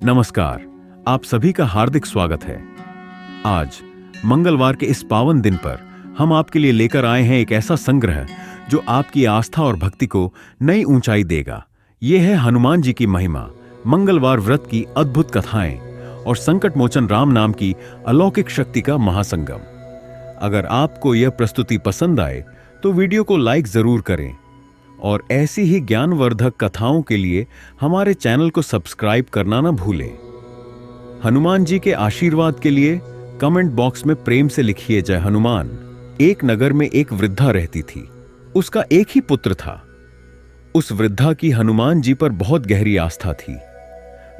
नमस्कार, आप सभी का हार्दिक स्वागत है। आज मंगलवार के इस पावन दिन पर हम आपके लिए लेकर आए हैं एक ऐसा संग्रह जो आपकी आस्था और भक्ति को नई ऊंचाई देगा। यह है हनुमान जी की महिमा, मंगलवार व्रत की अद्भुत कथाएं और संकट मोचन राम नाम की अलौकिक शक्ति का महासंगम। अगर आपको यह प्रस्तुति पसंद आए तो वीडियो को लाइक जरूर करें और ऐसी ही ज्ञानवर्धक कथाओं के लिए हमारे चैनल को सब्सक्राइब करना न भूलें। हनुमान जी के आशीर्वाद के लिए कमेंट बॉक्स में प्रेम से लिखिए जय हनुमान। एक नगर में एक वृद्धा रहती थी। उसका एक ही पुत्र था। उस वृद्धा की हनुमान जी पर बहुत गहरी आस्था थी।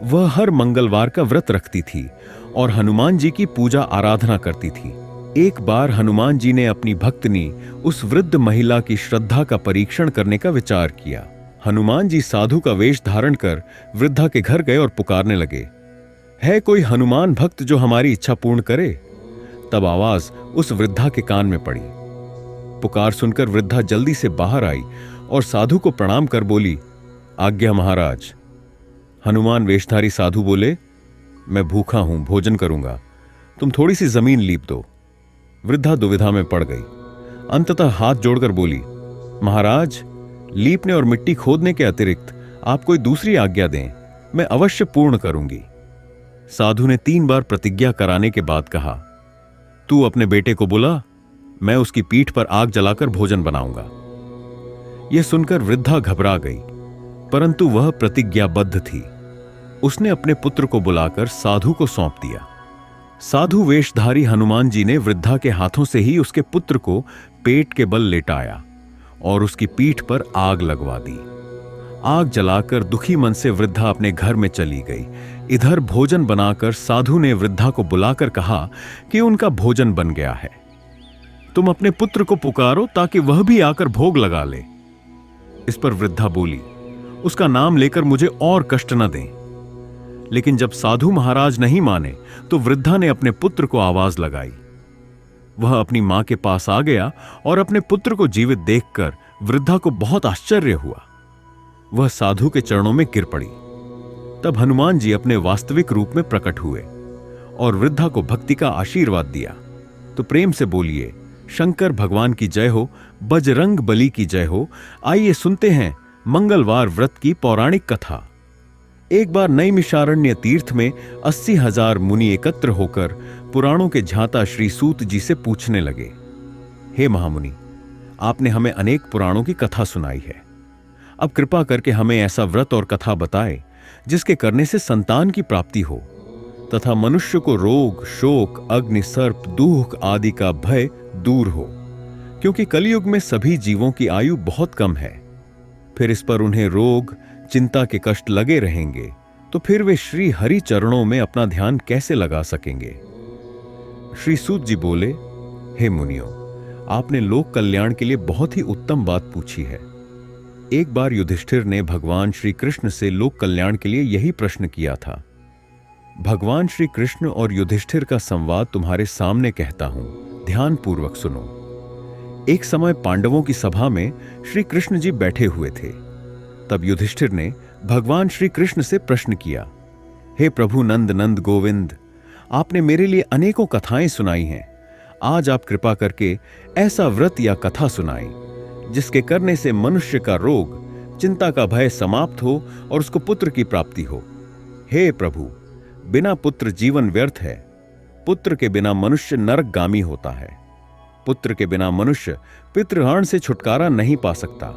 वह हर मंगलवार का व्रत रखती थी और हनुमान जी की पूजा आराधना करती थी। एक बार हनुमान जी ने अपनी भक्तनी उस वृद्ध महिला की श्रद्धा का परीक्षण करने का विचार किया। हनुमान जी साधु का वेश धारण कर वृद्धा के घर गए और पुकारने लगे, है कोई हनुमान भक्त जो हमारी इच्छा पूर्ण करे? तब आवाज उस वृद्धा के कान में पड़ी। पुकार सुनकर वृद्धा जल्दी से बाहर आई और साधु को प्रणाम कर बोली, आज्ञा महाराज। हनुमान वेशधारी साधु बोले, मैं भूखा हूं, भोजन करूंगा, तुम थोड़ी सी जमीन लीप दो। वृद्धा दुविधा में पड़ गई। अंततः हाथ जोड़कर बोली, महाराज, लीपने और मिट्टी खोदने के अतिरिक्त आप कोई दूसरी आज्ञा दें, मैं अवश्य पूर्ण करूंगी। साधु ने 3 बार प्रतिज्ञा कराने के बाद कहा, तू अपने बेटे को बुला, मैं उसकी पीठ पर आग जलाकर भोजन बनाऊंगा। यह सुनकर वृद्धा घबरा गई, परंतु वह प्रतिज्ञाबद्ध थी। उसने अपने पुत्र को बुलाकर साधु को सौंप दिया। साधु वेशधारी हनुमान जी ने वृद्धा के हाथों से ही उसके पुत्र को पेट के बल लेटाया और उसकी पीठ पर आग लगवा दी। आग जलाकर दुखी मन से वृद्धा अपने घर में चली गई। इधर भोजन बनाकर साधु ने वृद्धा को बुलाकर कहा कि उनका भोजन बन गया है, तुम अपने पुत्र को पुकारो ताकि वह भी आकर भोग लगा ले। इस पर वृद्धा बोली, उसका नाम लेकर मुझे और कष्ट न दें। लेकिन जब साधु महाराज नहीं माने तो वृद्धा ने अपने पुत्र को आवाज लगाई। वह अपनी मां के पास आ गया और अपने पुत्र को जीवित देखकर वृद्धा को बहुत आश्चर्य हुआ। वह साधु के चरणों में गिर पड़ी। तब हनुमान जी अपने वास्तविक रूप में प्रकट हुए और वृद्धा को भक्ति का आशीर्वाद दिया। तो प्रेम से बोलिए, शंकर भगवान की जय हो, बजरंग बली की जय हो। आइए सुनते हैं मंगलवार व्रत की पौराणिक कथा। एक बार नैमिषारण्य तीर्थ में 80,000 मुनि एकत्र होकर पुराणों के झांता श्री सूत जी से पूछने लगे, हे महामुनि, आपने हमें अनेक पुराणों की कथा सुनाई है। अब कृपा करके हमें ऐसा व्रत और कथा बताए जिसके करने से संतान की प्राप्ति हो तथा मनुष्य को रोग, शोक, अग्नि, सर्प, दुख आदि का भय दूर हो, क्योंकि कलयुग में सभी जीवों की आयु बहुत कम है। फिर इस पर उन्हें रोग, चिंता के कष्ट लगे रहेंगे तो फिर वे श्री हरि चरणों में अपना ध्यान कैसे लगा सकेंगे? श्री सूत जी बोले, हे मुनियों, आपने लोक कल्याण के लिए बहुत ही उत्तम बात पूछी है। एक बार युधिष्ठिर ने भगवान श्री कृष्ण से लोक कल्याण के लिए यही प्रश्न किया था। भगवान श्री कृष्ण और युधिष्ठिर का संवाद तुम्हारे सामने कहता हूं, ध्यानपूर्वक सुनो। एक समय पांडवों की सभा में श्री कृष्ण जी बैठे हुए थे। तब युधिष्ठिर ने भगवान श्री कृष्ण से प्रश्न किया, हे प्रभु नंद नंद गोविंद, आपने मेरे लिए अनेकों कथाएं सुनाई हैं। आज आप कृपा करके ऐसा व्रत या कथा सुनाएं जिसके करने से मनुष्य का रोग, चिंता का भय समाप्त हो और उसको पुत्र की प्राप्ति हो। हे प्रभु, बिना पुत्र जीवन व्यर्थ है। पुत्र के बिना मनुष्य नरकगामी होता है। पुत्र के बिना मनुष्य पितृऋण से छुटकारा नहीं पा सकता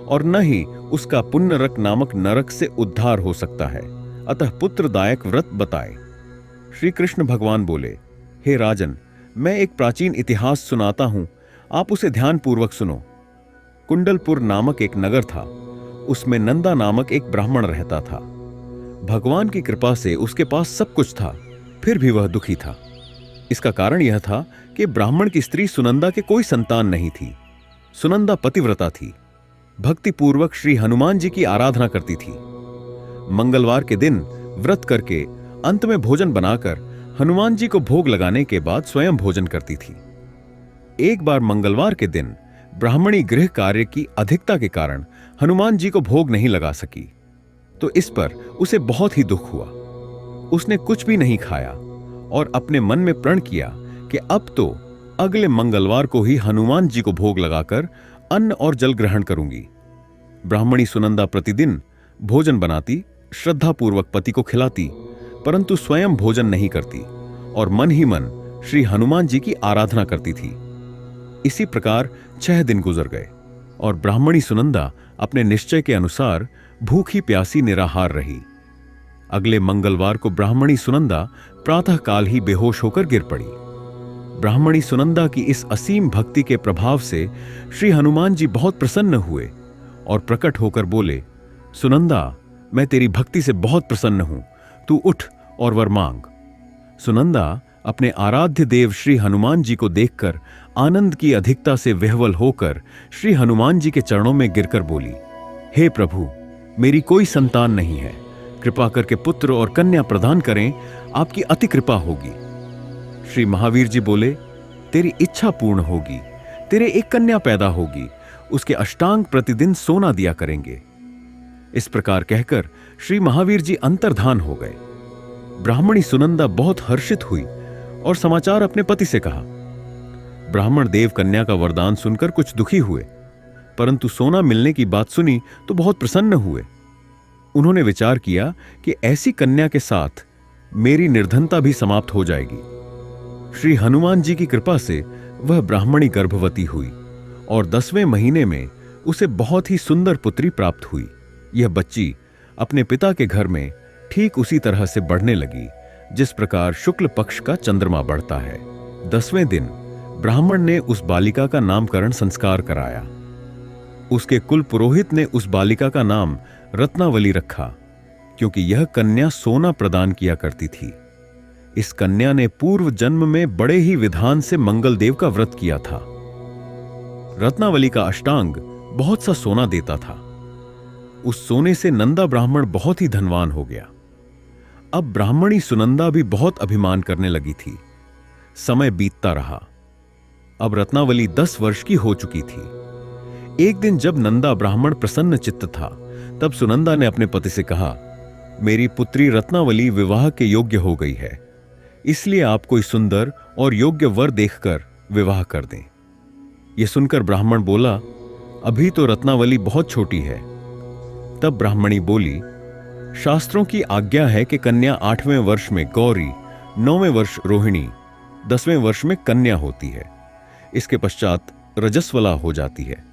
और न ही उसका पुण्यरक नामक नरक से उद्धार हो सकता है। अतः पुत्रदायक व्रत बताए। श्री कृष्ण भगवान बोले, हे राजन, मैं एक प्राचीन इतिहास सुनाता हूं, आप उसे ध्यानपूर्वक सुनो। कुंडलपुर नामक एक नगर था। उसमें नंदा नामक एक ब्राह्मण रहता था। भगवान की कृपा से उसके पास सब कुछ था, फिर भी वह दुखी था। इसका कारण यह था कि ब्राह्मण की स्त्री सुनंदा के कोई संतान नहीं थी। सुनंदा पतिव्रता थी, भक्तिपूर्वक श्री हनुमान जी की आराधना करती थी। मंगलवार के दिन व्रत करके अंत में भोजन बनाकर हनुमान जी को भोग लगाने के बाद स्वयं भोजन करती थी। एक बार मंगलवार के दिन ब्राह्मणी गृह कार्य की अधिकता के कारण हनुमान जी को भोग नहीं लगा सकी, तो इस पर उसे बहुत ही दुख हुआ। उसने कुछ भी नहीं खाया और अपने मन में प्रण किया कि अब तो अगले मंगलवार को ही हनुमान जी को भोग लगाकर अन्न और जल ग्रहण करूंगी। ब्राह्मणी सुनंदा प्रतिदिन भोजन बनाती, श्रद्धापूर्वक पति को खिलाती, परंतु स्वयं भोजन नहीं करती और मन ही मन श्री हनुमान जी की आराधना करती थी। इसी प्रकार 6 दिन गुजर गए और ब्राह्मणी सुनंदा अपने निश्चय के अनुसार भूखी प्यासी निराहार रही। अगले मंगलवार को ब्राह्मणी सुनंदा प्रातःकाल ही बेहोश होकर गिर पड़ी। ब्राह्मणी सुनंदा की इस असीम भक्ति के प्रभाव से श्री हनुमान जी बहुत प्रसन्न हुए और प्रकट होकर बोले, सुनंदा, मैं तेरी भक्ति से बहुत प्रसन्न हूं, तू उठ और वर मांग। सुनंदा अपने आराध्य देव श्री हनुमान जी को देखकर आनंद की अधिकता से विह्वल होकर श्री हनुमान जी के चरणों में गिरकर बोली, हे प्रभु, मेरी कोई संतान नहीं है, कृपा करके पुत्र और कन्या प्रदान करें, आपकी अति कृपा होगी। श्री महावीर जी बोले, तेरी इच्छा पूर्ण होगी, तेरे एक कन्या पैदा होगी, उसके अष्टांग प्रतिदिन सोना दिया करेंगे। इस प्रकार कहकर श्री महावीर जी अंतर्धान हो गए। ब्राह्मणी सुनंदा बहुत हर्षित हुई और समाचार अपने पति से कहा। ब्राह्मण देव कन्या का वरदान सुनकर कुछ दुखी हुए, परंतु सोना मिलने की बात सुनी तो बहुत प्रसन्न हुए। उन्होंने विचार किया कि ऐसी कन्या के साथ मेरी निर्धनता भी समाप्त हो जाएगी। श्री हनुमान जी की कृपा से वह ब्राह्मणी गर्भवती हुई और 10वें महीने में उसे बहुत ही सुंदर पुत्री प्राप्त हुई। यह बच्ची अपने पिता के घर में ठीक उसी तरह से बढ़ने लगी जिस प्रकार शुक्ल पक्ष का चंद्रमा बढ़ता है। 10वें दिन ब्राह्मण ने उस बालिका का नामकरण संस्कार कराया। उसके कुल पुरोहित ने उस बालिका का नाम रत्नावली रखा, क्योंकि यह कन्या सोना प्रदान किया करती थी। इस कन्या ने पूर्व जन्म में बड़े ही विधान से मंगलदेव का व्रत किया था। रत्नावली का अष्टांग बहुत सा सोना देता था। उस सोने से नंदा ब्राह्मण बहुत ही धनवान हो गया। अब ब्राह्मणी सुनंदा भी बहुत अभिमान करने लगी थी। समय बीतता रहा। अब रत्नावली 10 वर्ष की हो चुकी थी। एक दिन जब नंदा ब्राह्मण प्रसन्न चित्त था, तब सुनंदा ने अपने पति से कहा, मेरी पुत्री रत्नावली विवाह के योग्य हो गई है, इसलिए आप कोई सुंदर और योग्य वर देखकर विवाह कर दें। यह सुनकर ब्राह्मण बोला, अभी तो रत्नावली बहुत छोटी है। तब ब्राह्मणी बोली, शास्त्रों की आज्ञा है कि कन्या 8वें वर्ष में गौरी, 9वें वर्ष रोहिणी, 10वें वर्ष में कन्या होती है। इसके पश्चात रजस्वला हो जाती है।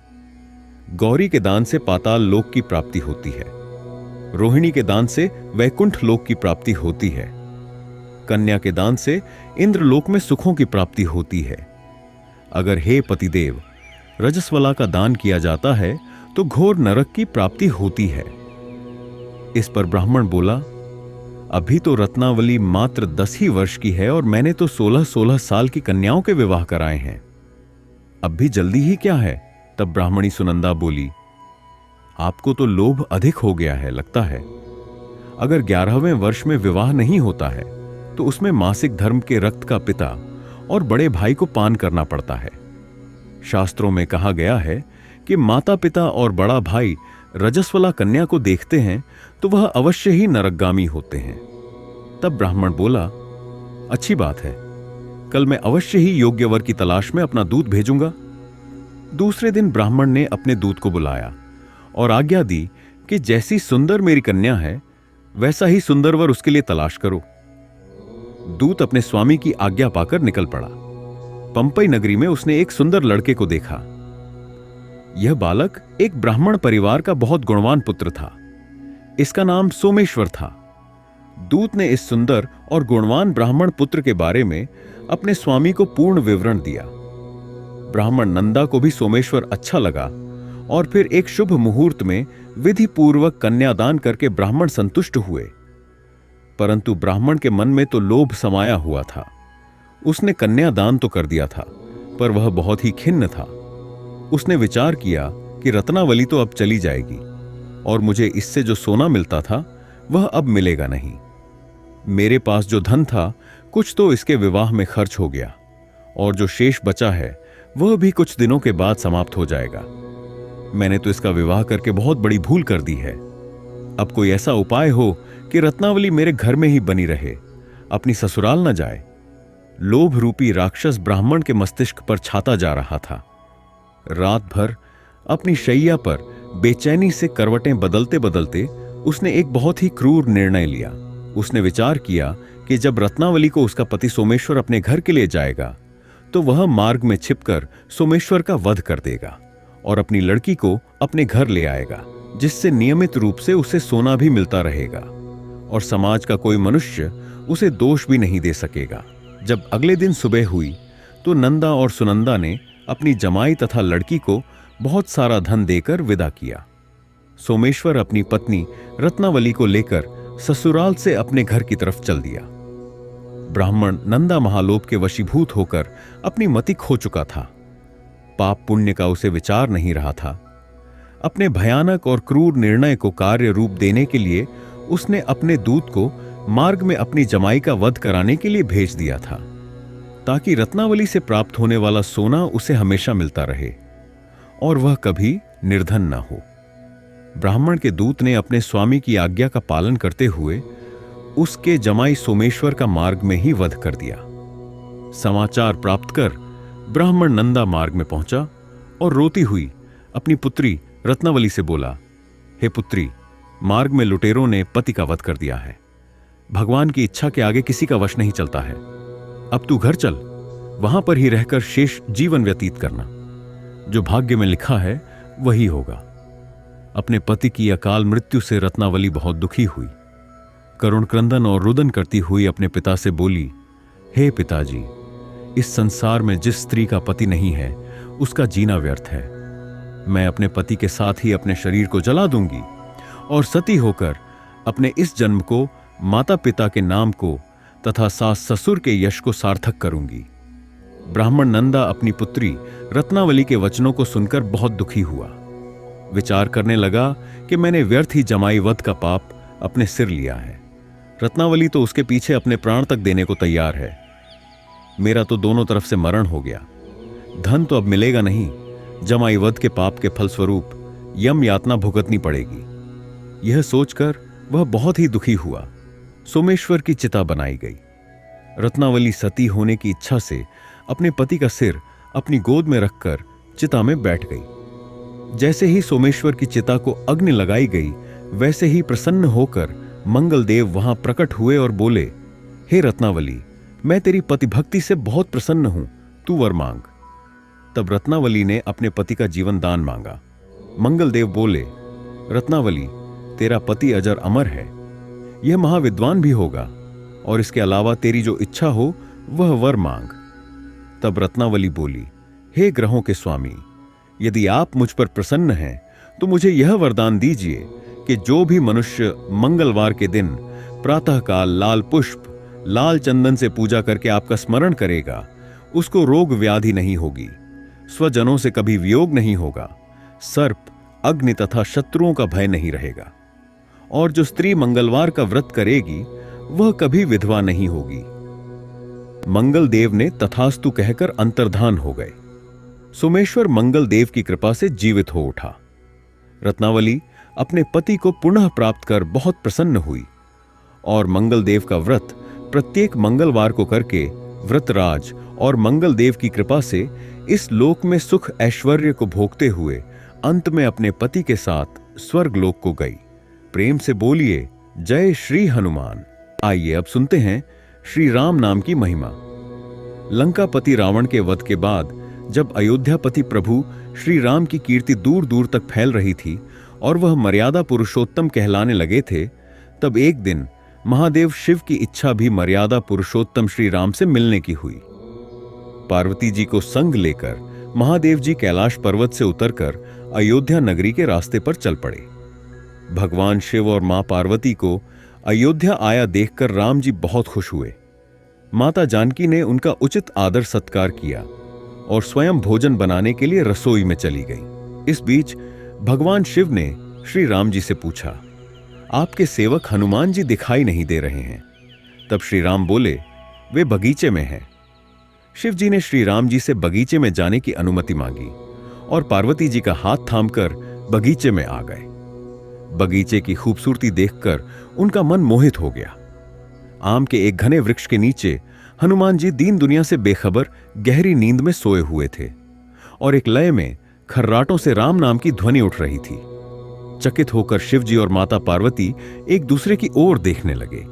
गौरी के दान से पाताल लोक की प्राप्ति होती है। रोहिणी के दान से वैकुंठ लोक की प्राप्ति होती है। कन्या के दान से इंद्रलोक में सुखों की प्राप्ति होती है। अगर हे पतिदेव, रजस्वला का दान किया जाता है तो घोर नरक की प्राप्ति होती है। इस पर ब्राह्मण बोला, अभी तो रत्नावली मात्र 10 ही वर्ष की है और मैंने तो 16-16 साल की कन्याओं के विवाह कराए हैं। अब भी जल्दी ही क्या है? तब ब्राह्मणी सुनंदा बोली, आपको तो लोभ अधिक हो गया है लगता है। अगर 11वें वर्ष में विवाह नहीं होता है तो उसमें मासिक धर्म के रक्त का पिता और बड़े भाई को पान करना पड़ता है। शास्त्रों में कहा गया है कि माता पिता और बड़ा भाई रजस्वला कन्या को देखते हैं तो वह अवश्य ही नरकगामी होते हैं। तब ब्राह्मण बोला, अच्छी बात है, कल मैं अवश्य ही योग्य वर की तलाश में अपना दूत भेजूंगा। दूसरे दिन ब्राह्मण ने अपने दूत को बुलाया और आज्ञा दी कि जैसी सुंदर मेरी कन्या है वैसा ही सुंदर वर उसके लिए तलाश करो। दूत अपने स्वामी की आज्ञा पाकर निकल पड़ा। पंपई नगरी में उसने एक सुंदर लड़के को देखा। यह बालक एक ब्राह्मण परिवार का बहुत गुणवान पुत्र था। इसका नाम सोमेश्वर था। दूत ने इस सुंदर और गुणवान ब्राह्मण पुत्र के बारे में अपने स्वामी को पूर्ण विवरण दिया। ब्राह्मण नंदा को भी सोमेश्वर अच्छा लगा और फिर एक शुभ मुहूर्त में विधि पूर्वक कन्यादान करके ब्राह्मण संतुष्ट हुए। परंतु ब्राह्मण के मन में तो लोभ समाया हुआ था। उसने कन्यादान तो कर दिया था, पर वह बहुत ही खिन्न था। उसने विचार किया कि रत्नावली तो अब चली जाएगी और मुझे इससे जो सोना मिलता था वह अब मिलेगा नहीं। मेरे पास जो धन था कुछ तो इसके विवाह में खर्च हो गया और जो शेष बचा है वह भी कुछ दिनों के बाद समाप्त हो जाएगा। मैंने तो इसका विवाह करके बहुत बड़ी भूल कर दी है। अब कोई ऐसा उपाय हो कि रत्नावली मेरे घर में ही बनी रहे, अपनी ससुराल न जाए। लोभ रूपी राक्षस ब्राह्मण के मस्तिष्क पर छाता जा रहा था। रात भर अपनी शैया पर बेचैनी से करवटें बदलते बदलते उसने एक बहुत ही क्रूर निर्णय लिया। उसने विचार किया कि जब रत्नावली को उसका पति सोमेश्वर अपने घर के लिए जाएगा तो वह मार्ग में छिपकर सोमेश्वर का वध कर देगा और अपनी लड़की को अपने घर ले आएगा, जिससे नियमित रूप से उसे सोना भी मिलता रहेगा और समाज का कोई मनुष्य उसे दोष भी नहीं दे सकेगा। जब अगले दिन सुबह हुई तो नंदा और सुनंदा ने अपनी जमाई तथा लड़की को बहुत सारा धन देकर विदा किया। सोमेश्वर अपनी पत्नी रत्नावली को लेकर ससुराल से अपने घर की तरफ चल दिया। ब्राह्मण नंदा महालोभ के वशीभूत होकर अपनी मति खो चुका था। पाप पुण्य का उसे विचार नहीं रहा था। अपने भयानक और क्रूर निर्णय को कार्य रूप देने के लिए उसने अपने दूत को मार्ग में अपनी जमाई का वध कराने के लिए भेज दिया था, ताकि रत्नावली से प्राप्त होने वाला सोना उसे हमेशा मिलता रहे और वह कभी निर्धन न हो। ब्राह्मण के दूत ने अपने स्वामी की आज्ञा का पालन करते हुए उसके जमाई सोमेश्वर का मार्ग में ही वध कर दिया। समाचार प्राप्त कर ब्राह्मण नंदा मार्ग में पहुंचा और रोती हुई अपनी पुत्री रत्नावली से बोला, हे पुत्री, मार्ग में लुटेरों ने पति का वध कर दिया है। भगवान की इच्छा के आगे किसी का वश नहीं चलता है। अब तू घर चल, वहां पर ही रहकर शेष जीवन व्यतीत करना। जो भाग्य में लिखा है वही होगा। अपने पति की अकाल मृत्यु से रत्नावली बहुत दुखी हुई। करुण क्रंदन और रुदन करती हुई अपने पिता से बोली, हे पिताजी, इस संसार में जिस स्त्री का पति नहीं है उसका जीना व्यर्थ है। मैं अपने पति के साथ ही अपने शरीर को जला दूंगी और सती होकर अपने इस जन्म को माता पिता के नाम को तथा सास ससुर के यश को सार्थक करूंगी। ब्राह्मण नंदा अपनी पुत्री रत्नावली के वचनों को सुनकर बहुत दुखी हुआ। विचार करने लगा कि मैंने व्यर्थ ही जमाई वध का पाप अपने सिर लिया है। रत्नावली तो उसके पीछे अपने प्राण तक देने को तैयार है। मेरा तो दोनों तरफ से मरण हो गया। धन तो अब मिलेगा नहीं। जमाई वध के पाप के फलस्वरूप यम यातना भुगतनी पड़ेगी। यह सोचकर वह बहुत ही दुखी हुआ। सोमेश्वर की चिता बनाई गई। रत्नावली सती होने की इच्छा से अपने पति का सिर अपनी गोद में रखकर चिता में बैठ गई। जैसे ही सोमेश्वर की चिता को अग्नि लगाई गई, वैसे ही प्रसन्न होकर मंगलदेव वहां प्रकट हुए और बोले, हे रत्नावली, मैं तेरी पतिभक्ति से बहुत प्रसन्न हूं, तू वर मांग। तब रत्नावली ने अपने पति का जीवन दान मांगा। मंगलदेव बोले, रत्नावली, तेरा पति अजर अमर है, यह महाविद्वान भी होगा और इसके अलावा तेरी जो इच्छा हो वह वर मांग। तब रत्नावली बोली, हे ग्रहों के स्वामी, यदि आप मुझ पर प्रसन्न हैं तो मुझे यह वरदान दीजिए कि जो भी मनुष्य मंगलवार के दिन प्रातःकाल लाल पुष्प, लाल चंदन से पूजा करके आपका स्मरण करेगा, उसको रोग व्याधि नहीं होगी, स्वजनों से कभी वियोग नहीं होगा, सर्प, अग्नि तथा शत्रुओं का भय नहीं रहेगा, और जो स्त्री मंगलवार का व्रत करेगी वह कभी विधवा नहीं होगी। मंगलदेव ने तथास्तु कहकर अंतर्धान हो गए। सोमेश्वर मंगलदेव की कृपा से जीवित हो उठा। रत्नावली अपने पति को पुनः प्राप्त कर बहुत प्रसन्न हुई और मंगलदेव का व्रत प्रत्येक मंगलवार को करके व्रतराज और मंगलदेव की कृपा से इस लोक में सुख ऐश्वर्य को भोगते हुए अंत में अपने पति के साथ स्वर्ग लोक को गई। प्रेम से बोलिए, जय श्री हनुमान। आइए अब सुनते हैं श्री राम नाम की महिमा। लंकापति रावण के वध के बाद जब अयोध्यापति प्रभु श्री राम की कीर्ति दूर दूर तक फैल रही थी और वह मर्यादा पुरुषोत्तम कहलाने लगे थे, तब एक दिन महादेव शिव की इच्छा भी मर्यादा पुरुषोत्तम श्री राम से मिलने की हुई। पार्वती जी को संग लेकर महादेव जी कैलाश पर्वत से उतरकर अयोध्या नगरी के रास्ते पर चल पड़े। भगवान शिव और मां पार्वती को अयोध्या आया देखकर राम जी बहुत खुश हुए। माता जानकी ने उनका उचित आदर सत्कार किया और स्वयं भोजन बनाने के लिए रसोई में चली गई। इस बीच भगवान शिव ने श्री राम जी से पूछा, आपके सेवक हनुमान जी दिखाई नहीं दे रहे हैं। तब श्री राम बोले, वे बगीचे में हैं। शिव जी ने श्री राम जी से बगीचे में जाने की अनुमति मांगी और पार्वती जी का हाथ थामकर बगीचे में आ गए। बगीचे की खूबसूरती देखकर उनका मन मोहित हो गया। आम के एक घने वृक्ष के नीचे हनुमान जी दीन दुनिया से बेखबर गहरी नींद में सोए हुए थे और एक लय में खर्राटों से राम नाम की ध्वनि उठ रही थी। चकित होकर शिवजी और माता पार्वती एक दूसरे की ओर देखने लगे।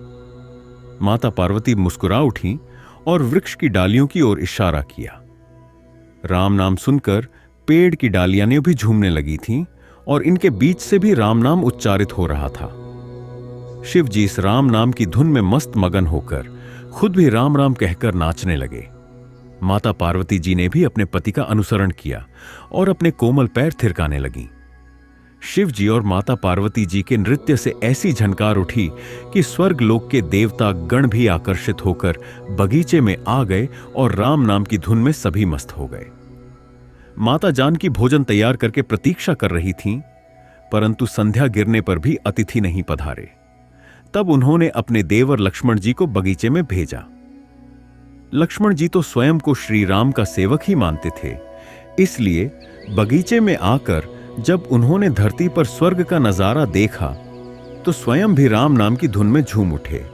माता पार्वती मुस्कुरा उठी और वृक्ष की डालियों की ओर इशारा किया। राम नाम सुनकर पेड़ की डालियां ने भी झूमने लगी थीं और इनके बीच से भी राम नाम उच्चारित हो रहा था। शिवजी इस राम नाम की धुन में मस्त मगन होकर खुद भी राम राम कहकर नाचने लगे। माता पार्वती जी ने भी अपने पति का अनुसरण किया और अपने कोमल पैर थिरकाने लगीं। शिव जी और माता पार्वती जी के नृत्य से ऐसी झनकार उठी कि स्वर्ग लोक के देवता गण भी आकर्षित होकर बगीचे में आ गए और राम नाम की धुन में सभी मस्त हो गए। माता जानकी भोजन तैयार करके प्रतीक्षा कर रही थीं, परंतु संध्या गिरने पर भी अतिथि नहीं पधारे। तब उन्होंने अपने देवर लक्ष्मण जी को बगीचे में भेजा। लक्ष्मण जी तो स्वयं को श्री राम का सेवक ही मानते थे, इसलिए बगीचे में आकर जब उन्होंने धरती पर स्वर्ग का नजारा देखा तो स्वयं भी राम नाम की धुन में झूम उठे।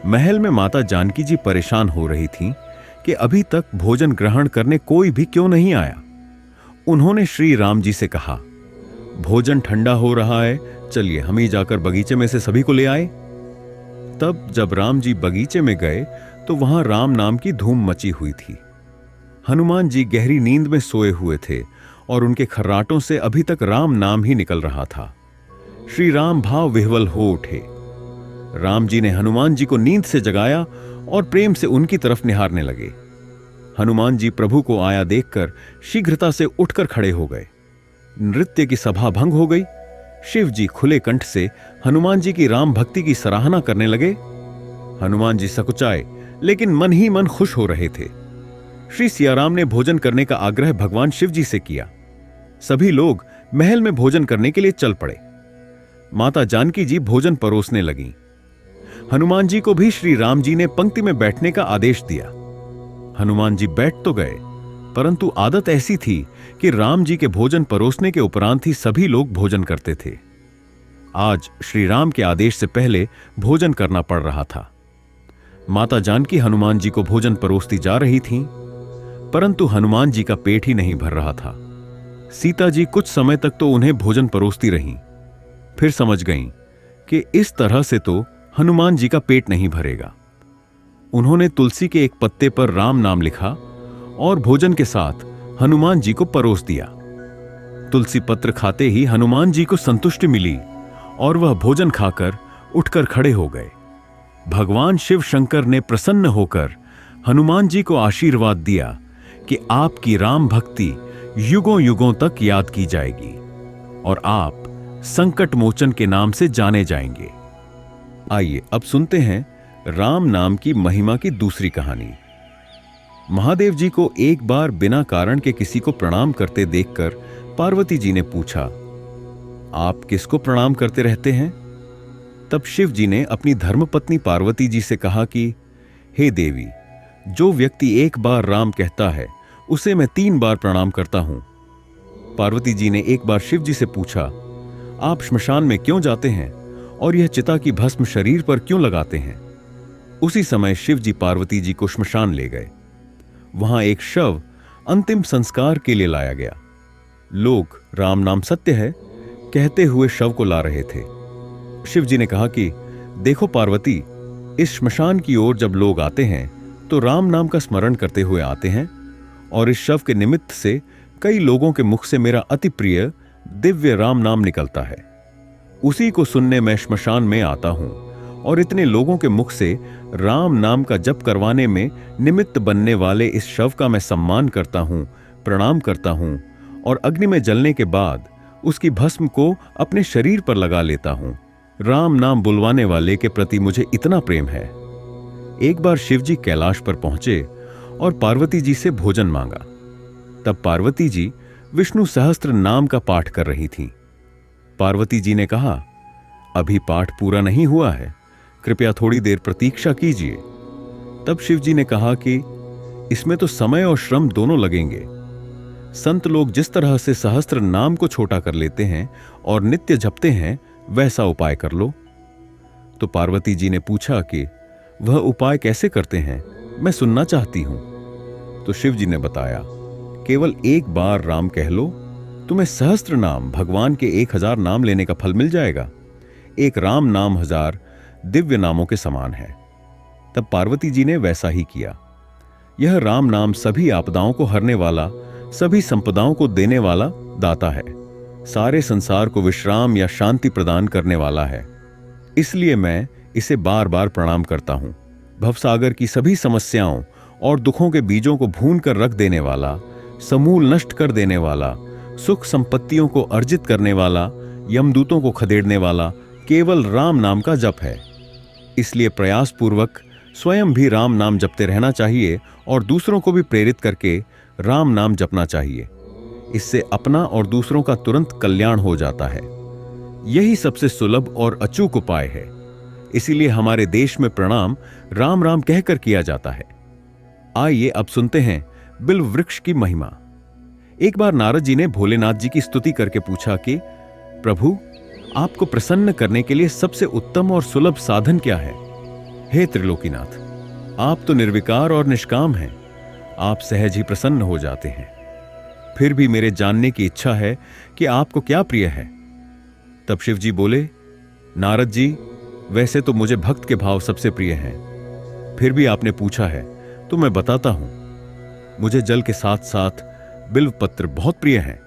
महल में माता जानकी जी परेशान हो रही थीं कि अभी तक भोजन ग्रहण करने कोई भी क्यों नहीं आया। उन्होंने श्री राम जी से कहा, भोजन ठंडा हो रहा है, चलिए हम ही जाकर बगीचे में से सभी को ले आए। तब जब राम जी बगीचे में गए तो वहां राम नाम की धूम मची हुई थी। हनुमान जी गहरी नींद में सोए हुए थे और उनके खर्राटों से अभी तक राम नाम ही निकल रहा था। श्री राम भाव विह्वल हो उठे। राम जी ने हनुमान जी को नींद से जगाया और प्रेम से उनकी तरफ निहारने लगे। हनुमान जी प्रभु को आया देखकर शीघ्रता से उठकर खड़े हो गए। नृत्य की सभा भंग हो गई। शिव जी खुले कंठ से हनुमान जी की राम भक्ति की सराहना करने लगे। हनुमान जी सकुचाए लेकिन मन ही मन खुश हो रहे थे। श्री सियाराम ने भोजन करने का आग्रह भगवान शिव जी से किया। सभी लोग महल में भोजन करने के लिए चल पड़े। माता जानकी जी भोजन परोसने लगीं। हनुमान जी को भी श्री राम जी ने पंक्ति में बैठने का आदेश दिया। हनुमान जी बैठ तो गए, परंतु आदत ऐसी थी कि राम जी के भोजन परोसने के उपरांत ही सभी लोग भोजन करते थे। आज श्री राम के आदेश से पहले भोजन करना पड़ रहा था। माता जानकी हनुमान जी को भोजन परोसती जा रही थीं, परंतु हनुमान जी का पेट ही नहीं भर रहा था। सीता जी कुछ समय तक तो उन्हें भोजन परोसती रहीं, फिर समझ गईं कि इस तरह से तो हनुमान जी का पेट नहीं भरेगा। उन्होंने तुलसी के एक पत्ते पर राम नाम लिखा और भोजन के साथ हनुमान जी को परोस दिया। तुलसी पत्र खाते ही हनुमान जी को संतुष्टि मिली और वह भोजन खाकर उठकर खड़े हो गए। भगवान शिव शंकर ने प्रसन्न होकर हनुमान जी को आशीर्वाद दिया कि आपकी राम भक्ति युगों युगों तक याद की जाएगी और आप संकट मोचन के नाम से जाने जाएंगे। आइए अब सुनते हैं राम नाम की महिमा की दूसरी कहानी। महादेव जी को एक बार बिना कारण के किसी को प्रणाम करते देखकर पार्वती जी ने पूछा, आप किसको प्रणाम करते रहते हैं? तब शिव जी ने अपनी धर्मपत्नी पार्वती जी से कहा कि हे देवी, जो व्यक्ति एक बार राम कहता है उसे मैं 3 बार प्रणाम करता हूं। पार्वती जी ने एक बार शिव जी से पूछा, आप श्मशान में क्यों जाते हैं और यह चिता की भस्म शरीर पर क्यों लगाते हैं? उसी समय शिव जी पार्वती जी को श्मशान ले गए। वहां एक शव अंतिम संस्कार के लिए लाया गया। लोग राम नाम सत्य है कहते हुए शव को ला रहे थे। शिव जी ने कहा कि देखो पार्वती, इस श्मशान की ओर जब लोग आते हैं तो राम नाम का स्मरण करते हुए आते हैं और इस शव के निमित्त से कई लोगों के मुख से मेरा अति प्रिय दिव्य राम नाम निकलता है। उसी को सुनने मैं श्मशान में आता हूं और इतने लोगों के मुख से राम नाम का जप करवाने में निमित्त बनने वाले इस शव का मैं सम्मान करता हूं, प्रणाम करता हूं और अग्नि में जलने के बाद उसकी भस्म को अपने शरीर पर लगा लेता हूं। राम नाम बुलवाने वाले के प्रति मुझे इतना प्रेम है। एक बार शिवजी कैलाश पर पहुंचे और पार्वती जी से भोजन मांगा। तब पार्वती जी विष्णु सहस्त्र नाम का पाठ कर रही थीं। पार्वती जी ने कहा, अभी पाठ पूरा नहीं हुआ है, कृपया थोड़ी देर प्रतीक्षा कीजिए। तब शिवजी ने कहा कि इसमें तो समय और श्रम दोनों लगेंगे। संत लोग जिस तरह से सहस्त्र नाम को छोटा कर लेते हैं और नित्य जपते हैं, वैसा उपाय कर लो। तो पार्वती जी ने पूछा कि वह उपाय कैसे करते हैं, मैं सुनना चाहती हूं। तो शिव जी ने बताया, केवल एक बार राम कह लो, तुम्हें सहस्त्र नाम, भगवान के 1000 नाम लेने का फल मिल जाएगा। एक राम नाम 1000 दिव्य नामों के समान है। तब पार्वती जी ने वैसा ही किया। यह राम नाम सभी आपदाओं को हरने वाला, सभी संपदाओं को देने वाला दाता है, सारे संसार को विश्राम या शांति प्रदान करने वाला है। इसलिए मैं इसे बार बार प्रणाम करता हूं। भवसागर की सभी समस्याओं और दुखों के बीजों को भून कर रख देने वाला, समूल नष्ट कर देने वाला, सुख संपत्तियों को अर्जित करने वाला, यमदूतों को खदेड़ने वाला केवल राम नाम का जप है। इसलिए प्रयास पूर्वक स्वयं भी राम नाम जपते रहना चाहिए और दूसरों को भी प्रेरित करके राम नाम जपना चाहिए। इससे अपना और दूसरों का तुरंत कल्याण हो जाता है। यही सबसे सुलभ और अचूक उपाय है। इसीलिए हमारे देश में प्रणाम राम राम कहकर किया जाता है। आइए अब सुनते हैं बिल्व वृक्ष की महिमा। एक बार नारद जी ने भोलेनाथ जी की स्तुति करके पूछा कि प्रभु, आपको प्रसन्न करने के लिए सबसे उत्तम और सुलभ साधन क्या है? हे त्रिलोकीनाथ, आप तो निर्विकार और निष्काम हैं। आप सहज ही प्रसन्न हो जाते हैं। फिर भी मेरे जानने की इच्छा है कि आपको क्या प्रिय है। तब शिव जी बोले, नारद जी, वैसे तो मुझे भक्त के भाव सबसे प्रिय हैं। फिर भी आपने पूछा है तो मैं बताता हूं। मुझे जल के साथ साथ बिल्व पत्र बहुत प्रिय हैं।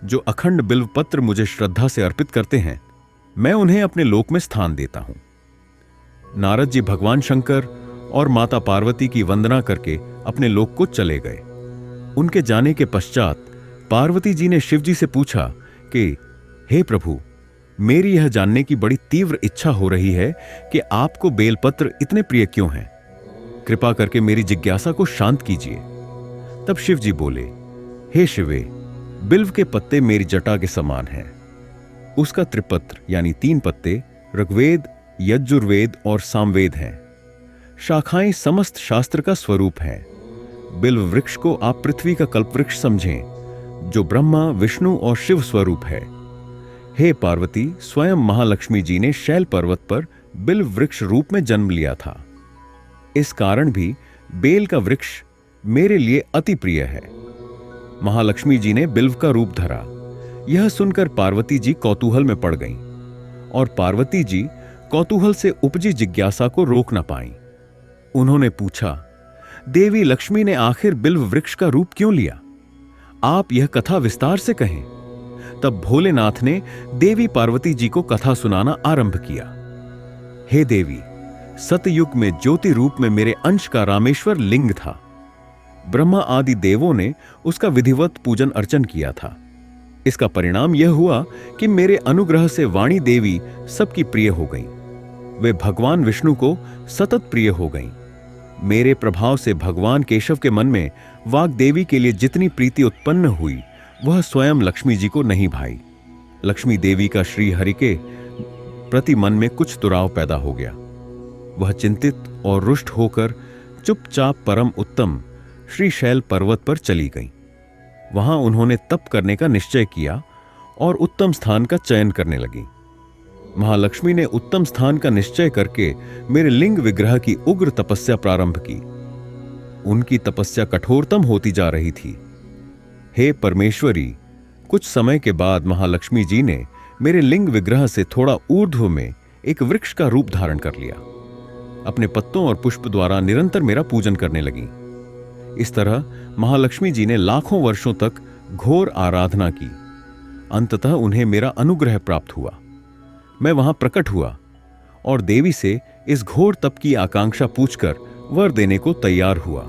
जो अखंड बिल्व पत्र मुझे श्रद्धा से अर्पित करते हैं, मैं उन्हें अपने लोक में स्थान देता हूं। नारद जी भगवान शंकर और माता पार्वती की वंदना करके अपने लोक को चले गए। उनके जाने के पश्चात पार्वती जी ने शिव जी से पूछा कि हे प्रभु, मेरी यह जानने की बड़ी तीव्र इच्छा हो रही है कि आपको बेलपत्र इतने प्रिय क्यों हैं। कृपा करके मेरी जिज्ञासा को शांत कीजिए। तब शिव जी बोले, हे शिवे, बिल्व के पत्ते मेरी जटा के समान हैं। उसका त्रिपत्र यानी 3 पत्ते ऋग्वेद, यजुर्वेद और सामवेद हैं। शाखाएं समस्त शास्त्र का स्वरूप हैं। बिल्व वृक्ष को आप पृथ्वी का कल्पवृक्ष समझें, जो ब्रह्मा, विष्णु और शिव स्वरूप है। हे पार्वती, स्वयं महालक्ष्मी जी ने शैल पर्वत पर बिल्व वृक्ष रूप में जन्म लिया था। इस कारण भी बेल का वृक्ष मेरे लिए अति प्रिय है। महालक्ष्मी जी ने बिल्व का रूप धरा। यह सुनकर पार्वती जी कौतूहल में पड़ गईं और पार्वती जी कौतूहल से उपजी जिज्ञासा को रोक न पाईं। उन्होंने पूछा, देवी लक्ष्मी ने आखिर बिल्व वृक्ष का रूप क्यों लिया? आप यह कथा विस्तार से कहें। तब भोलेनाथ ने देवी पार्वती जी को कथा सुनाना आरंभ किया। हे देवी, सतयुग में ज्योति रूप में मेरे अंश का रामेश्वर लिंग था। ब्रह्मा आदि देवों ने उसका विधिवत पूजन अर्चन किया था। इसका परिणाम यह हुआ कि मेरे अनुग्रह से वाणी देवी सबकी प्रिय हो गईं। वे भगवान विष्णु को सतत प्रिय हो गईं। मेरे प्रभाव से भगवान केशव के मन में वाग देवी के लिए जितनी प्रीति उत्पन्न हुई, वह स्वयं लक्ष्मी जी को नहीं भाई। लक्ष्मी देवी का श्री हरि के प्रति मन में कुछ दुराव पैदा हो गया। वह चिंतित और रुष्ट होकर चुपचाप परम उत्तम श्री शैल पर्वत पर चली गईं। वहां उन्होंने तप करने का निश्चय किया और उत्तम स्थान का चयन करने लगी। महालक्ष्मी ने उत्तम स्थान का निश्चय करके मेरे लिंग विग्रह की उग्र तपस्या प्रारंभ की। उनकी तपस्या कठोरतम होती जा रही थी। हे परमेश्वरी, कुछ समय के बाद महालक्ष्मी जी ने मेरे लिंग विग्रह से थोड़ा ऊर्ध्व में एक वृक्ष का रूप धारण कर लिया। अपने पत्तों और पुष्प द्वारा निरंतर मेरा पूजन करने लगी। इस तरह महालक्ष्मी जी ने लाखों वर्षों तक घोर आराधना की। अंततः उन्हें मेरा अनुग्रह प्राप्त हुआ। मैं वहां प्रकट हुआ और देवी से इस घोर तप की आकांक्षा पूछकर वर देने को तैयार हुआ।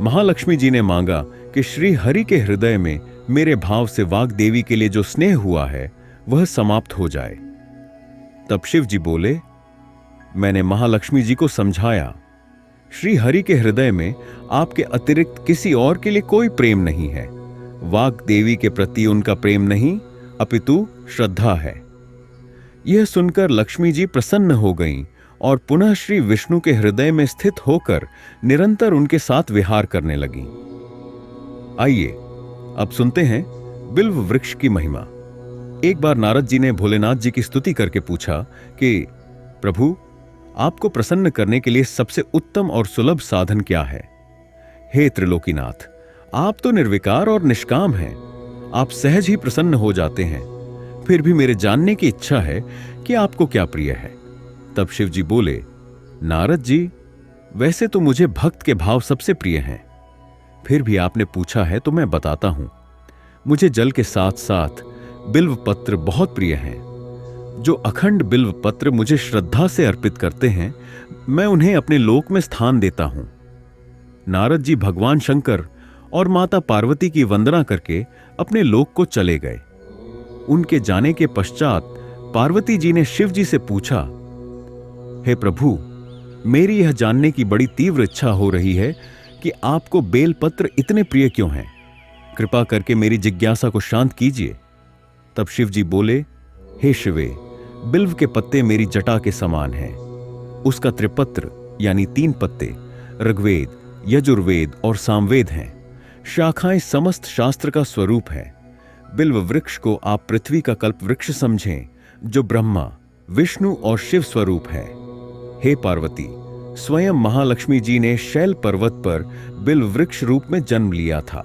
महालक्ष्मी जी ने मांगा कि श्री हरि के हृदय में मेरे भाव से वाग देवी के लिए जो स्नेह हुआ है, वह समाप्त हो जाए। तब शिव जी बोले, मैंने महालक्ष्मी जी को समझाया, श्री हरि के हृदय में आपके अतिरिक्त किसी और के लिए कोई प्रेम नहीं है। वाग देवी के प्रति उनका प्रेम नहीं, अपितु श्रद्धा है। यह सुनकर लक्ष्मी जी प्रसन्न हो गईं और पुनः श्री विष्णु के हृदय में स्थित होकर निरंतर उनके साथ विहार करने लगीं। आइए अब सुनते हैं बिल्व वृक्ष की महिमा। एक बार नारद जी ने भोलेनाथ जी की स्तुति करके पूछा कि प्रभु, आपको प्रसन्न करने के लिए सबसे उत्तम और सुलभ साधन क्या है? हे त्रिलोकीनाथ, आप तो निर्विकार और निष्काम हैं। आप सहज ही प्रसन्न हो जाते हैं। फिर भी मेरे जानने की इच्छा है कि आपको क्या प्रिय है। तब शिव जी बोले, नारद जी, वैसे तो मुझे भक्त के भाव सबसे प्रिय हैं। फिर भी आपने पूछा है तो मैं बताता हूं। मुझे जल के साथ साथ बिल्व पत्र बहुत प्रिय हैं। जो अखंड बिल्व पत्र मुझे श्रद्धा से अर्पित करते हैं, मैं उन्हें अपने लोक में स्थान देता हूं। नारद जी भगवान शंकर और माता पार्वती की वंदना करके अपने लोक को चले गए। उनके जाने के पश्चात पार्वती जी ने शिव जी से पूछा, हे प्रभु, मेरी यह जानने की बड़ी तीव्र इच्छा हो रही है कि आपको बेलपत्र इतने प्रिय क्यों हैं? कृपा करके मेरी जिज्ञासा को शांत कीजिए। तब शिव जी बोले, हे शिवे, बिल्व के पत्ते मेरी जटा के समान हैं। उसका त्रिपत्र यानी 3 पत्ते ऋग्वेद, यजुर्वेद और सामवेद हैं। शाखाएं समस्त शास्त्र का स्वरूप है। बिल्व वृक्ष को आप पृथ्वी का कल्प वृक्ष समझें, जो ब्रह्मा, विष्णु और शिव स्वरूप है। हे पार्वती, स्वयं महालक्ष्मी जी ने शैल पर्वत पर बिल्व वृक्ष रूप में जन्म लिया था।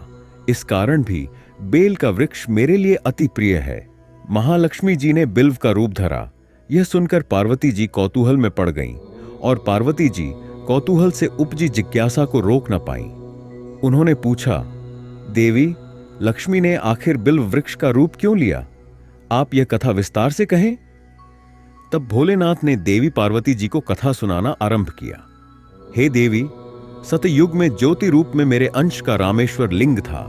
इस कारण भी बेल का वृक्ष मेरे लिए अति प्रिय है। महालक्ष्मी जी ने बिल्व का रूप धरा। यह सुनकर पार्वती जी कौतूहल में पड़ गईं और पार्वती जी कौतूहल से उपजी जिज्ञासा को रोक न पाईं। उन्होंने पूछा, देवी, लक्ष्मी ने आखिर बिल्व वृक्ष का रूप क्यों लिया? आप यह कथा विस्तार से कहें। तब भोलेनाथ ने देवी पार्वती जी को कथा सुनाना आरंभ किया। हे देवी, सतयुग में ज्योति रूप में मेरे अंश का रामेश्वर लिंग था।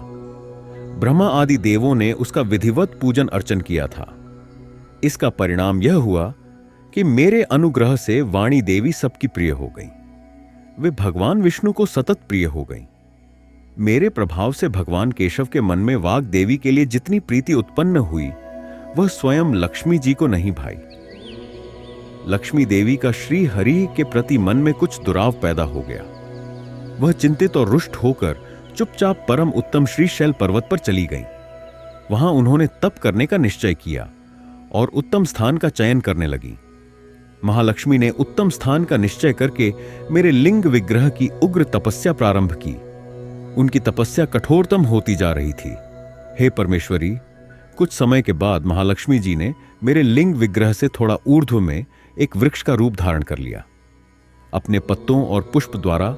ब्रह्मा आदि देवों ने उसका विधिवत पूजन अर्चन किया था। इसका परिणाम यह हुआ कि मेरे अनुग्रह से वाणी देवी सबकी प्रिय हो गई। वे भगवान विष्णु को सतत प्रिय हो गई। मेरे प्रभाव से भगवान केशव के मन में वाग देवी के लिए जितनी प्रीति उत्पन्न हुई, वह स्वयं लक्ष्मी जी को नहीं भाई। लक्ष्मी देवी का श्री हरि के प्रति मन में कुछ दुराव पैदा हो गया। वह चिंतित और रुष्ट होकर चुपचाप परम उत्तम श्रीशैल पर्वत पर चली गईं। वहां उन्होंने तप करने का निश्चय किया और उत्तम स्थान का चयन करने लगी। महालक्ष्मी ने उत्तम स्थान का निश्चय करके मेरे लिंग विग्रह की उग्र तपस्या प्रारंभ की। उनकी तपस्या कठोरतम होती जा रही थी। हे परमेश्वरी, कुछ समय के बाद महालक्ष्मी जी ने मेरे लिंग विग्रह से थोड़ा ऊर्ध्व में एक वृक्ष का रूप धारण कर लिया। अपने पत्तों और पुष्प द्वारा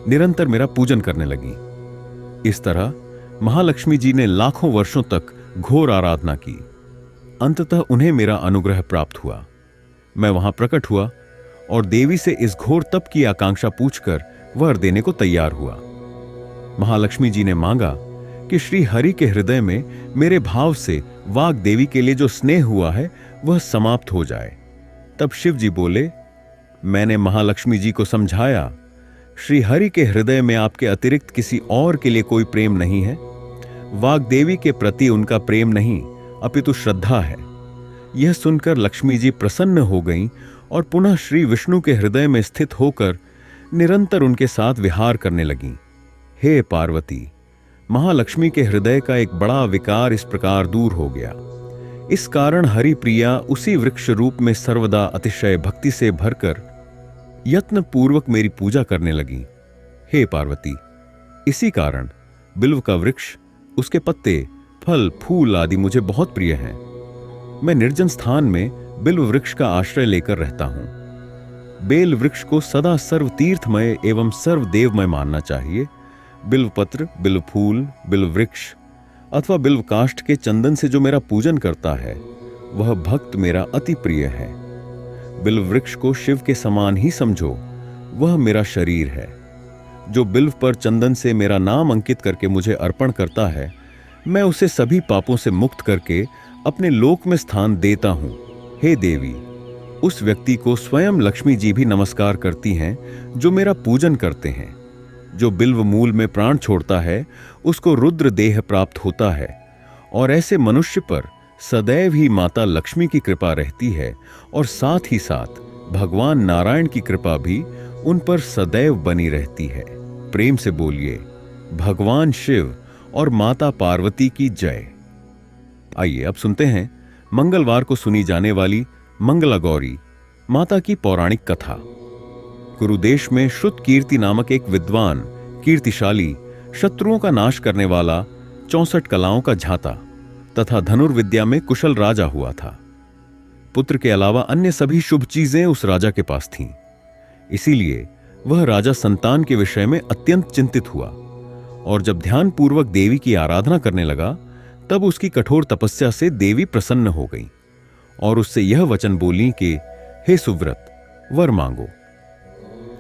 निरंतर मेरा पूजन करने लगी। इस तरह महालक्ष्मी जी ने लाखों वर्षों तक घोर आराधना की। अंततः उन्हें मेरा अनुग्रह प्राप्त हुआ। मैं वहां प्रकट हुआ और देवी से इस घोर तप की आकांक्षा पूछकर वर देने को तैयार हुआ। महालक्ष्मी जी ने मांगा कि श्री हरि के हृदय में मेरे भाव से वाग देवी के लिए जो स्नेह हुआ है वह समाप्त हो जाए। तब शिव जी बोले, मैंने महालक्ष्मी जी को समझाया, श्री हरि के हृदय में आपके अतिरिक्त किसी और के लिए कोई प्रेम नहीं है। वाग देवी के प्रति उनका प्रेम नहीं अपितु श्रद्धा है। यह सुनकर लक्ष्मी जी प्रसन्न हो गईं और पुनः श्री विष्णु के हृदय में स्थित होकर निरंतर उनके साथ विहार करने लगीं। हे पार्वती, महालक्ष्मी के हृदय का एक बड़ा विकार इस प्रकार दूर हो गया। इस कारण हरि प्रिया उसी वृक्ष रूप में सर्वदा अतिशय भक्ति से भरकर यत्न पूर्वक मेरी पूजा करने लगी। हे पार्वती, इसी कारण बिल्व का वृक्ष, उसके पत्ते, फल, फूल आदि मुझे बहुत प्रिय हैं। मैं निर्जन स्थान में बिल्व वृक्ष का आश्रय लेकर रहता हूं। बेल वृक्ष को सदा सर्व तीर्थमय एवं सर्व देवमय मानना चाहिए। बिल्व पत्र, बिल्व फूल, बिल्व वृक्ष अथवा बिल्व काष्ठ के चंदन से जो मेरा पूजन करता है, वह भक्त मेरा अति प्रिय है। बिल्व वृक्ष को शिव के समान ही समझो, वह मेरा शरीर है। जो बिल्व पर चंदन से मेरा नाम अंकित करके मुझे अर्पण करता है, मैं उसे सभी पापों से मुक्त करके अपने लोक में स्थान देता हूं। हे देवी, उस व्यक्ति को स्वयं लक्ष्मी जी भी नमस्कार करती हैं जो मेरा पूजन करते हैं। जो बिल्व मूल में प्राण छोड़ता है, उसको रुद्र देह प्राप्त होता है और ऐसे मनुष्य पर सदैव ही माता लक्ष्मी की कृपा रहती है और साथ ही साथ भगवान नारायण की कृपा भी उन पर सदैव बनी रहती है। प्रेम से बोलिए, भगवान शिव और माता पार्वती की जय। आइए अब सुनते हैं मंगलवार को सुनी जाने वाली मंगला गौरी माता की पौराणिक कथा। कुरुदेश में श्रुत कीर्ति नामक एक विद्वान, कीर्तिशाली, शत्रुओं का नाश करने वाला, 64 कलाओं का झाता तथा धनुर्विद्या में कुशल राजा हुआ था। पुत्र के अलावा अन्य सभी शुभ चीजें उस राजा के पास थीं। इसीलिए वह राजा संतान के विषय में अत्यंत चिंतित हुआ और जब ध्यानपूर्वक देवी की आराधना करने लगा तब उसकी कठोर तपस्या से देवी प्रसन्न हो गई और उससे यह वचन बोली कि हे सुव्रत, वर मांगो।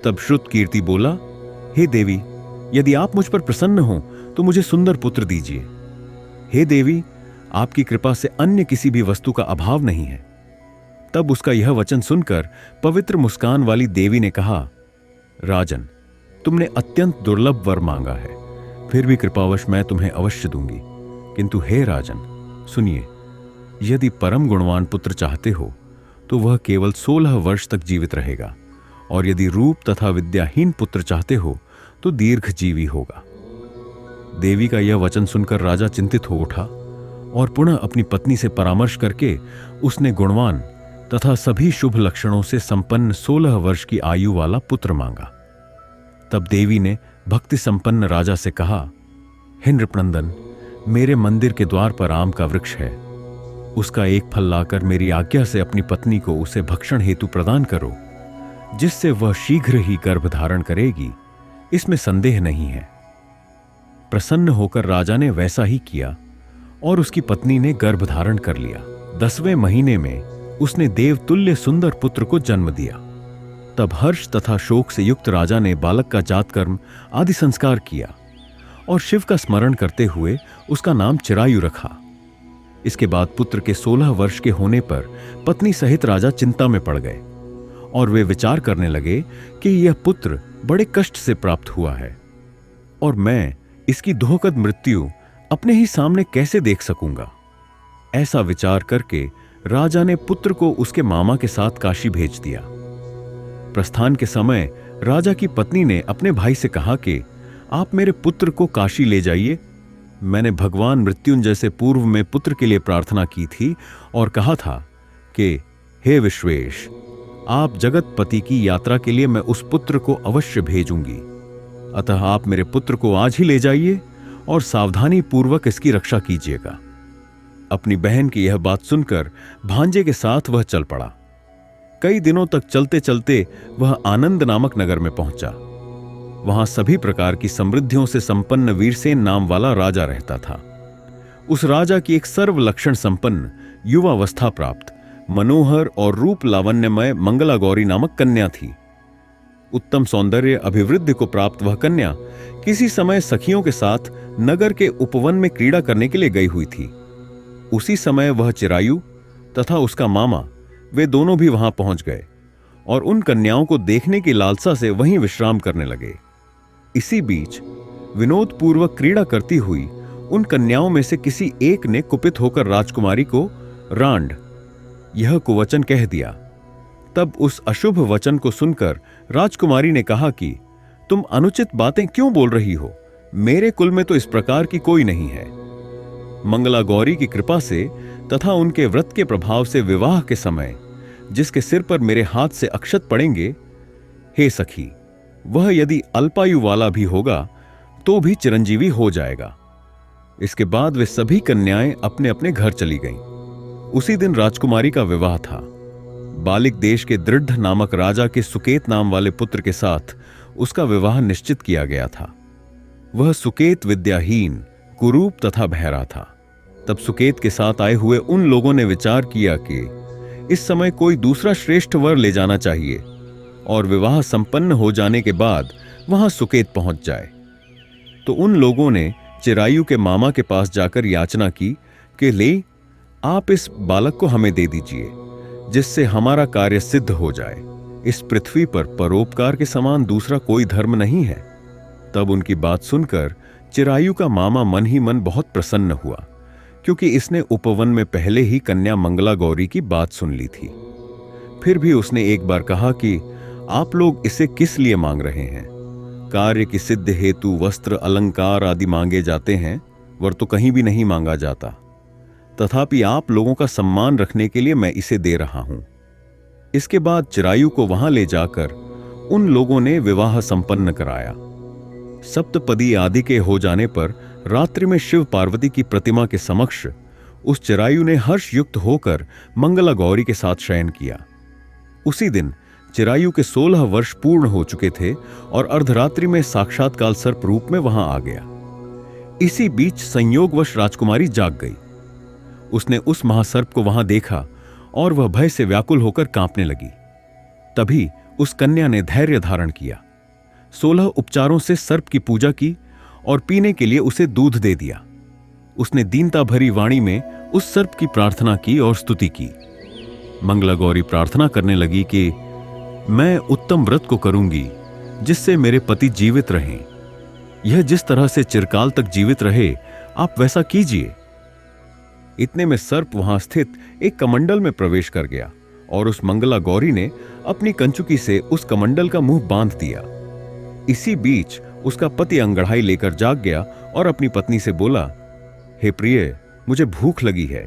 तब श्रुत कीर्ति बोला, हे देवी, यदि आप मुझ पर प्रसन्न हो तो मुझे सुंदर पुत्र दीजिए। हे देवी, आपकी कृपा से अन्य किसी भी वस्तु का अभाव नहीं है। तब उसका यह वचन सुनकर पवित्र मुस्कान वाली देवी ने कहा, राजन, तुमने अत्यंत दुर्लभ वर मांगा है, फिर भी कृपावश मैं तुम्हें अवश्य दूंगी। किंतु हे राजन, सुनिए, यदि परम गुणवान पुत्र चाहते हो तो वह केवल 16 वर्ष तक जीवित रहेगा, और यदि रूप तथा विद्याहीन पुत्र चाहते हो तो दीर्घजीवी होगा। देवी का यह वचन सुनकर राजा चिंतित हो उठा और पुनः अपनी पत्नी से परामर्श करके उसने गुणवान तथा सभी शुभ लक्षणों से संपन्न 16 वर्ष की आयु वाला पुत्र मांगा। तब देवी ने भक्ति संपन्न राजा से कहा, हे नृपनंदन, मेरे मंदिर के द्वार पर आम का वृक्ष है, उसका एक फल लाकर मेरी आज्ञा से अपनी पत्नी को उसे भक्षण हेतु प्रदान करो, जिससे वह शीघ्र ही गर्भ धारण करेगी, इसमें संदेह नहीं है। प्रसन्न होकर राजा ने वैसा ही किया और उसकी पत्नी ने गर्भ धारण कर लिया। 10वें महीने में उसने देवतुल्य सुंदर पुत्र को जन्म दिया। तब हर्ष तथा शोक से युक्त राजा ने बालक का जातकर्म आदि संस्कार किया और शिव का स्मरण करते हुए उसका नाम चिरायु रखा। इसके बाद पुत्र के 16 वर्ष के होने पर पत्नी सहित राजा चिंता में पड़ गए और वे विचार करने लगे कि यह पुत्र बड़े कष्ट से प्राप्त हुआ है और मैं इसकी दोहकद मृत्यु अपने ही सामने कैसे देख सकूंगा। ऐसा विचार करके राजा ने पुत्र को उसके मामा के साथ काशी भेज दिया। प्रस्थान के समय राजा की पत्नी ने अपने भाई से कहा कि आप मेरे पुत्र को काशी ले जाइए। मैंने भगवान मृत्युंजय से पूर्व में पुत्र के लिए प्रार्थना की थी और कहा था कि हे विश्वेश, आप जगतपति की यात्रा के लिए मैं उस पुत्र को अवश्य भेजूंगी, अतः आप मेरे पुत्र को आज ही ले जाइए और सावधानी पूर्वक इसकी रक्षा कीजिएगा। अपनी बहन की यह बात सुनकर भांजे के साथ वह चल पड़ा। कई दिनों तक चलते चलते वह आनंद नामक नगर में पहुंचा। वहां सभी प्रकार की समृद्धियों से संपन्न वीरसेन नाम वाला राजा रहता था। उस राजा की एक सर्व लक्षण संपन्न, युवावस्था प्राप्त, मनोहर और रूप लावण्यमय मंगला गौरी नामक कन्या थी। उत्तम सौंदर्य अभिवृद्धि को प्राप्त वह कन्या किसी समय सखियों के साथ नगर के उपवन में क्रीड़ा करने के लिए गई हुई थी। उसी समय वह चिरायु तथा उसका मामा, वे दोनों भी वहां पहुंच गए और उन कन्याओं को देखने की लालसा से वहीं विश्राम करने लगे। इसी बीच विनोद पूर्वक क्रीड़ा करती हुई उन कन्याओं में से किसी एक ने कुपित होकर राजकुमारी को रांड, यह कुवचन कह दिया। तब उस अशुभ वचन को सुनकर राजकुमारी ने कहा कि तुम अनुचित बातें क्यों बोल रही हो? मेरे कुल में तो इस प्रकार की कोई नहीं है। मंगला गौरी की कृपा से तथा उनके व्रत के प्रभाव से विवाह के समय जिसके सिर पर मेरे हाथ से अक्षत पड़ेंगे, हे सखी, वह यदि अल्पायु वाला भी होगा तो भी चिरंजीवी हो जाएगा। इसके बाद वे सभी कन्याएं अपने अपने घर चली गईं। उसी दिन राजकुमारी का विवाह था। बालिक देश के दृढ़ नामक राजा के सुकेत नाम वाले पुत्र के साथ उसका विवाह निश्चित किया गया था। वह सुकेत विद्याहीन, कुरूप तथा बहरा था। तब सुकेत के साथ आए हुए उन लोगों ने विचार किया कि इस समय कोई दूसरा श्रेष्ठ वर ले जाना चाहिए और विवाह संपन्न हो जाने के बाद वहां सुकेत पहुंच जाए। तो उन लोगों ने चिरायु के मामा के पास जाकर याचना की कि ले, आप इस बालक को हमें दे दीजिए, जिससे हमारा कार्य सिद्ध हो जाए। इस पृथ्वी पर परोपकार के समान दूसरा कोई धर्म नहीं है। तब उनकी बात सुनकर चिरायु का मामा मन ही मन बहुत प्रसन्न हुआ, क्योंकि इसने उपवन में पहले ही कन्या मंगला गौरी की बात सुन ली थी। फिर भी उसने एक बार कहा कि आप लोग इसे किस लिए मांग रहे हैं? कार्य की सिद्ध हेतु वस्त्र, अलंकार आदि मांगे जाते हैं, वर तो कहीं भी नहीं मांगा जाता। तथापि आप लोगों का सम्मान रखने के लिए मैं इसे दे रहा हूं। इसके बाद चिरायु को वहां ले जाकर उन लोगों ने विवाह संपन्न कराया। सप्तपदी आदि के हो जाने पर रात्रि में शिव पार्वती की प्रतिमा के समक्ष उस चिरायु ने हर्ष युक्त होकर मंगला गौरी के साथ शयन किया। उसी दिन चिरायु के 16 वर्ष पूर्ण हो चुके थे और अर्धरात्रि में साक्षात काल सर्प रूप में वहां आ गया। इसी बीच संयोगवश राजकुमारी जाग गई। उसने उस महासर्प को वहां देखा और वह भय से व्याकुल होकर कांपने लगी। तभी उस कन्या ने धैर्य धारण किया, 16 उपचारों से सर्प की पूजा की और पीने के लिए उसे दूध दे दिया। उसने दीनता भरी वाणी में उस सर्प की प्रार्थना की और स्तुति की। मंगला गौरी प्रार्थना करने लगी कि मैं उत्तम व्रत को करूंगी जिससे मेरे पति जीवित रहें। यह जिस तरह से चिरकाल तक जीवित रहे, आप वैसा कीजिए। इतने में सर्प वहां स्थित एक कमंडल में प्रवेश कर गया और उस मंगला गौरी ने अपनी कंचुकी से उस कमंडल का मुंह बांध दिया। इसी बीच उसका पति अंगड़ाई लेकर जाग गया और अपनी पत्नी से बोला, हे प्रिय, मुझे भूख लगी है।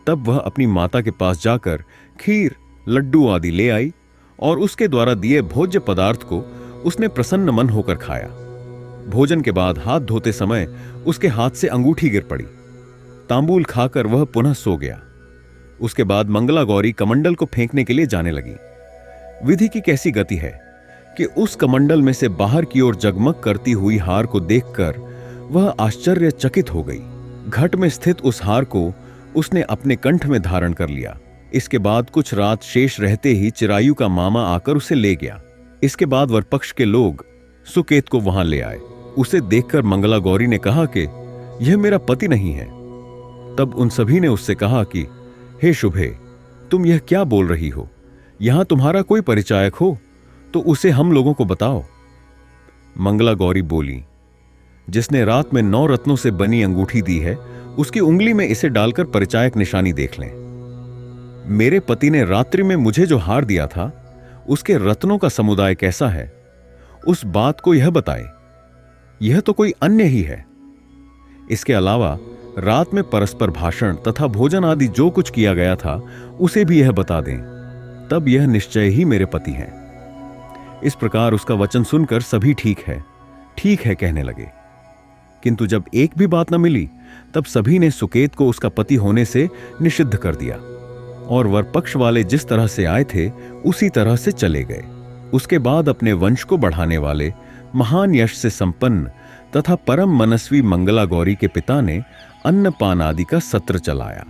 तब वह अपनी माता के पास जाकर खीर, लड्डू आदि ले आई और उसके द्वारा दिए भोज्य पदार्थ को उसने प्रसन्न मन होकर खाया। भोजन के बाद हाथ धोते समय उसके हाथ से अंगूठी गिर पड़ी। तांबूल खाकर वह पुनः सो गया। उसके बाद मंगला गौरी कमंडल को फेंकने के लिए जाने लगी। विधि की कैसी गति है कि उस कमंडल में से बाहर की ओर जगमग करती हुई हार को देखकर वह आश्चर्यचकित हो गई। घट में स्थित उस हार को उसने अपने कंठ में धारण कर लिया। इसके बाद कुछ रात शेष रहते ही चिरायु का मामा आकर उसे ले गया। इसके बाद वर पक्ष के लोग सुकेत को वहां ले आए। उसे देखकर मंगला गौरी ने कहा कि यह मेरा पति नहीं है। तब उन सभी ने उससे कहा कि हे शुभे, तुम यह क्या बोल रही हो? यहां तुम्हारा कोई परिचायक हो तो उसे हम लोगों को बताओ। मंगला गौरी बोली, जिसने रात में 9 रत्नों से बनी अंगूठी दी है, उसकी उंगली में इसे डालकर परिचायक निशानी देख लें। मेरे पति ने रात्रि में मुझे जो हार दिया था, उसके रत्नों का समुदाय कैसा है, उस बात को यह बताए। यह तो कोई अन्य ही है। इसके अलावा रात में परस्पर भाषण तथा भोजन आदि जो कुछ किया गया था, उसे भी यह बता दें। तब यह निश्चय ही मेरे पति हैं। इस प्रकार उसका वचन सुनकर सभी ठीक है कहने लगे। किंतु जब एक भी बात न मिली, तब सभी ने सुकेत को उसका पति होने से निषिद्ध कर दिया और वर पक्ष वाले जिस तरह से आए थे उसी तरह से चले गए। उसके बाद अपने वंश को बढ़ाने वाले महान यश से संपन्न तथा परम मनस्वी मंगला गौरी के पिता ने अन्नपान आदि का सत्र चलाया।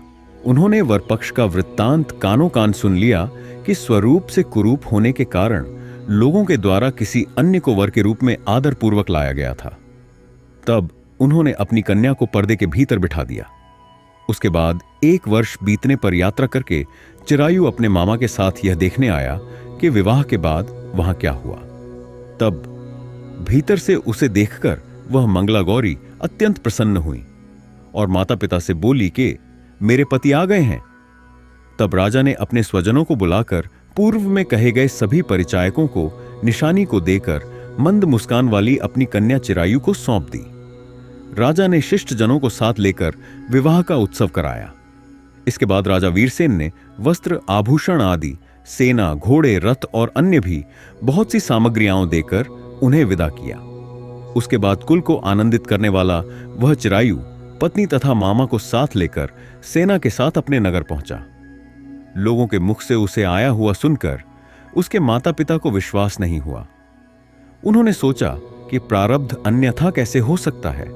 उन्होंने वर पक्ष का वृत्तांत कानों कान सुन लिया कि स्वरूप से कुरूप होने के कारण लोगों के द्वारा किसी अन्य को वर के रूप में आदर पूर्वक लाया गया था। तब उन्होंने अपनी कन्या को पर्दे के भीतर बिठा दिया। उसके बाद 1 वर्ष बीतने पर यात्रा करके चिरायु अपने मामा के साथ यह देखने आया कि विवाह के बाद वहां क्या हुआ। तब भीतर से उसे देखकर वह मंगला गौरी अत्यंत प्रसन्न हुई और माता पिता से बोली कि मेरे पति आ गए हैं। तब राजा ने अपने स्वजनों को बुलाकर पूर्व में कहे गए सभी परिचायकों को निशानी को देकर मंद मुस्कान वाली अपनी कन्या चिरायु को सौंप दी। राजा ने शिष्ट जनों को साथ लेकर विवाह का उत्सव कराया। इसके बाद राजा वीरसेन ने वस्त्र, आभूषण आदि, सेना, घोड़े, रथ और अन्य भी बहुत सी सामग्रियां देकर उन्हें विदा किया। उसके बाद कुल को आनंदित करने वाला वह चिरायु पत्नी तथा मामा को साथ लेकर सेना के साथ अपने नगर पहुंचा। लोगों के मुख से उसे आया हुआ सुनकर उसके माता पिता को विश्वास नहीं हुआ। उन्होंने सोचा कि प्रारब्ध अन्यथा कैसे हो सकता है।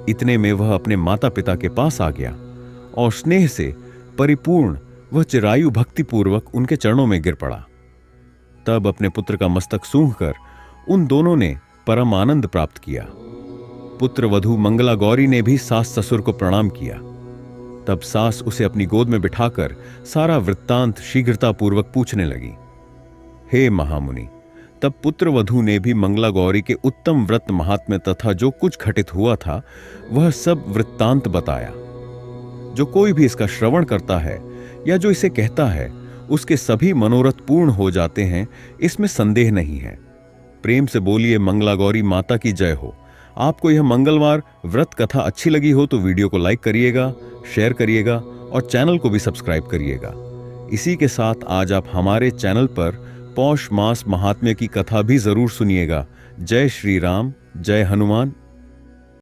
इतने में वह अपने माता पिता के पास आ गया और स्नेह से परिपूर्ण वह चिरायु भक्तिपूर्वक उनके चरणों में गिर पड़ा। तब अपने पुत्र का मस्तक सूंघकर उन दोनों ने परम आनंद प्राप्त किया। पुत्र वधू मंगला गौरी ने भी सास ससुर को प्रणाम किया। तब सास उसे अपनी गोद में बिठाकर सारा वृत्तांत शीघ्रतापूर्वक पूछने लगी। हे महामुनि, तब पुत्र वधू ने भी मंगला गौरी के उत्तम व्रत महात्म्य तथा जो कुछ घटित हुआ था वह सब वृत्तांत बताया। जो कोई भी इसका श्रवण करता है या जो इसे कहता है, उसके सभी मनोरथ पूर्ण हो जाते हैं, इसमें संदेह नहीं है। प्रेम से बोलिए मंगला गौरी माता की जय हो। आपको यह मंगलवार व्रत कथा अच्छी लगी हो तो वीडियो को लाइक करिएगा, शेयर करिएगा और चैनल को भी सब्सक्राइब करिएगा। इसी के साथ आज आप हमारे चैनल पर पौष मास महात्म्य की कथा भी जरूर सुनिएगा। जय श्री राम, जय हनुमान।